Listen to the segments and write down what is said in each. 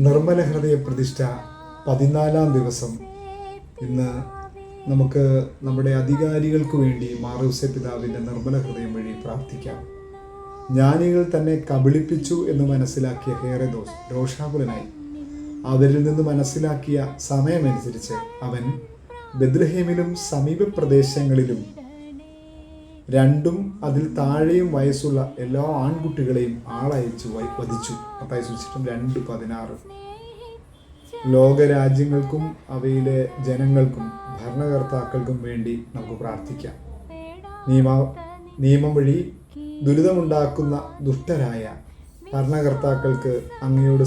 നിർമ്മല ഹൃദയ പ്രതിഷ്ഠ 14-ാം ദിവസം. ഇന്ന് നമുക്ക് നമ്മുടെ അധികാരികൾക്ക് വേണ്ടി മാർ ഔസേപ്പ് പിതാവിൻ്റെ നിർമ്മല ഹൃദയം വഴി പ്രാർത്ഥിക്കാം. ജ്ഞാനികൾ തന്നെ കബളിപ്പിച്ചു എന്ന് മനസ്സിലാക്കിയ ഹേറോദോസ് രോഷാകുലനായി. അവരിൽ നിന്ന് മനസ്സിലാക്കിയ സമയമനുസരിച്ച് അവൻ ബെത്ലഹേമിലും സമീപ പ്രദേശങ്ങളിലും 2 അതിൽ താഴെയും വയസ്സുള്ള എല്ലാ ആൺകുട്ടികളെയും ആളയച്ചു വധിച്ചു. മത്തായി സുവിശേഷം 2:16. ലോകരാജ്യങ്ങൾക്കും അവയിലെ ജനങ്ങൾക്കും ഭരണകർത്താക്കൾക്കും വേണ്ടി നമുക്ക് പ്രാർത്ഥിക്കാം. നിയമം വഴി ദുരിതമുണ്ടാക്കുന്ന ദുഷ്ടരായ ഭരണകർത്താക്കൾക്ക് അങ്ങയോട്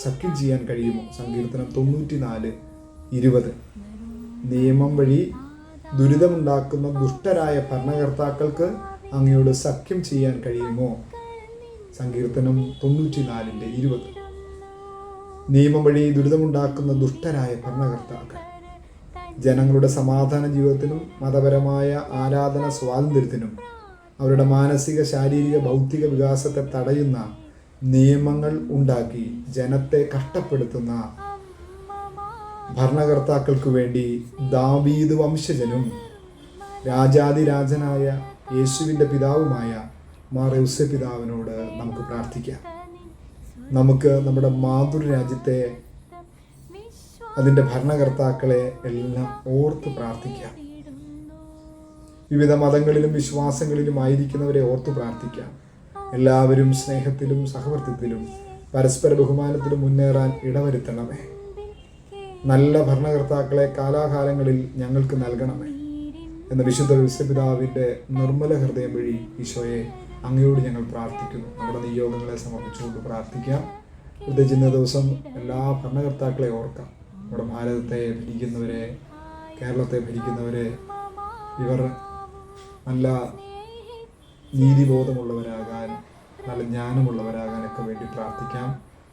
സഖ്യം ചെയ്യാൻ കഴിയുമോ? സങ്കീർത്തനം 94:20. നിയമം വഴി ദുരിതമുണ്ടാക്കുന്ന ദുഷ്ടരായ ഭരണകർത്താക്കൾക്ക് അങ്ങയോട് സഖ്യം ചെയ്യാൻ കഴിയുമോ? സങ്കീർത്തനം 94:20. നിയമം വഴി ദുരിതമുണ്ടാക്കുന്ന ദുഷ്ടരായ ഭരണകർത്താക്കൾ ജനങ്ങളുടെ സമാധാന ജീവിതത്തിനും മതപരമായ ആരാധന സ്വാതന്ത്ര്യത്തിനും അവരുടെ മാനസിക, ശാരീരിക, ഭൗതിക വികാസത്തെ തടയുന്ന നിയമങ്ങൾ ഉണ്ടാക്കി ജനത്തെ കഷ്ടപ്പെടുത്തുന്ന ഭരണകർത്താക്കൾക്ക് വേണ്ടി ദാവീദ് വംശജനും രാജാതിരാജനായ യേശുവിൻ്റെ പിതാവുമായ മാർ ഔസേപ്പ് പിതാവിനോട് നമുക്ക് പ്രാർത്ഥിക്കാം. നമുക്ക് നമ്മുടെ മാതൃരാജ്യത്തെ, അതിൻ്റെ ഭരണകർത്താക്കളെ എല്ലാം ഓർത്ത് പ്രാർത്ഥിക്കാം. വിവിധ മതങ്ങളിലും വിശ്വാസങ്ങളിലും ആയിരിക്കുന്നവരെ ഓർത്ത് പ്രാർത്ഥിക്കാം. എല്ലാവരും സ്നേഹത്തിലും സഹവർത്തിത്വത്തിലും പരസ്പര ബഹുമാനത്തിലും മുന്നേറാൻ ഇടവരുത്തണമേ. നല്ല ഭരണകർത്താക്കളെ കാലാകാലങ്ങളിൽ ഞങ്ങൾക്ക് നൽകണമേ എന്ന വിശുദ്ധ ഔസേപ്പ് പിതാവിൻ്റെ നിർമ്മല ഹൃദയം വഴി ഈശോയെ അങ്ങയോട് ഞങ്ങൾ പ്രാർത്ഥിക്കുന്നു. നമ്മുടെ നിയോഗങ്ങളെ സമർപ്പിച്ചുകൊണ്ട് പ്രാർത്ഥിക്കാം. പ്രത്യേകിച്ച് ഇന്ന ദിവസം എല്ലാ ഭരണകർത്താക്കളെ ഓർക്കാം. നമ്മുടെ ഭാരതത്തെ ഭരിക്കുന്നവരെ, കേരളത്തെ ഭരിക്കുന്നവരെ, ഇവർ നല്ല നീതിബോധമുള്ളവരാകാൻ, നല്ല ജ്ഞാനമുള്ളവരാകാനൊക്കെ വേണ്ടി പ്രാർത്ഥിക്കാം.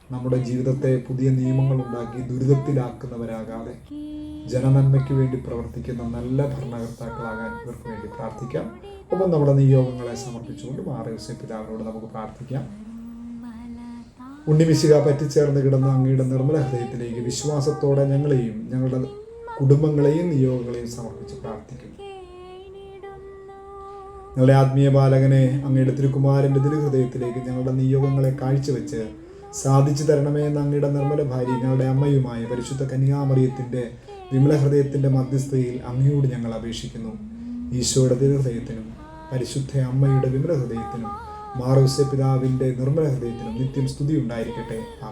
നമ്മുടെ ജീവിതത്തെ പുതിയ നിയമങ്ങൾ ഉണ്ടാക്കി ദുരിതത്തിലാക്കുന്നവരാകാതെ ജനനന്മയ്ക്ക് വേണ്ടി പ്രവർത്തിക്കുന്ന നല്ല ഭരണകർത്താക്കളാകാൻ ഇവർക്ക് വേണ്ടി പ്രാർത്ഥിക്കാം. ഒപ്പം നമ്മുടെ നിയോഗങ്ങളെ സമർപ്പിച്ചുകൊണ്ട് മാർ ഔസേപ്പ് പിതാവിനോട് നമുക്ക് പ്രാർത്ഥിക്കാം. ഉണ്ണിമിശിഹ പറ്റിച്ചേർന്ന് കിടന്ന അങ്ങയുടെ നിർമ്മല ഹൃദയത്തിലേക്ക് വിശ്വാസത്തോടെ ഞങ്ങളെയും ഞങ്ങളുടെ കുടുംബങ്ങളെയും നിയോഗങ്ങളെയും സമർപ്പിച്ച് പ്രാർത്ഥിക്കുന്നു. ഞങ്ങളുടെ ആത്മീയ ബാലകനെ അങ്ങയുടെ തിരുക്കുമാരൻ്റെ തിരുഹൃദയത്തിലേക്ക് ഞങ്ങളുടെ നിയോഗങ്ങളെ കാഴ്ചവെച്ച് സാധിച്ചു തരണമേ എന്ന് അങ്ങയുടെ നിർമ്മല ഭാര്യ, ഞങ്ങളുടെ അമ്മയുമായ പരിശുദ്ധ കന്യാമറിയത്തിൻ്റെ വിമല ഹൃദയത്തിൻ്റെ മധ്യസ്ഥതയിൽ അങ്ങയോട് ഞങ്ങൾ അപേക്ഷിക്കുന്നു. ഈശോയുടെ തിരുഹൃദയത്തിനും പരിശുദ്ധ അമ്മയുടെ വിമല ഹൃദയത്തിനും മാർ ഔസേപ്പ് പിതാവിൻ്റെ നിർമ്മല ഹൃദയത്തിനും നിത്യം സ്തുതി ഉണ്ടായിരിക്കട്ടെ.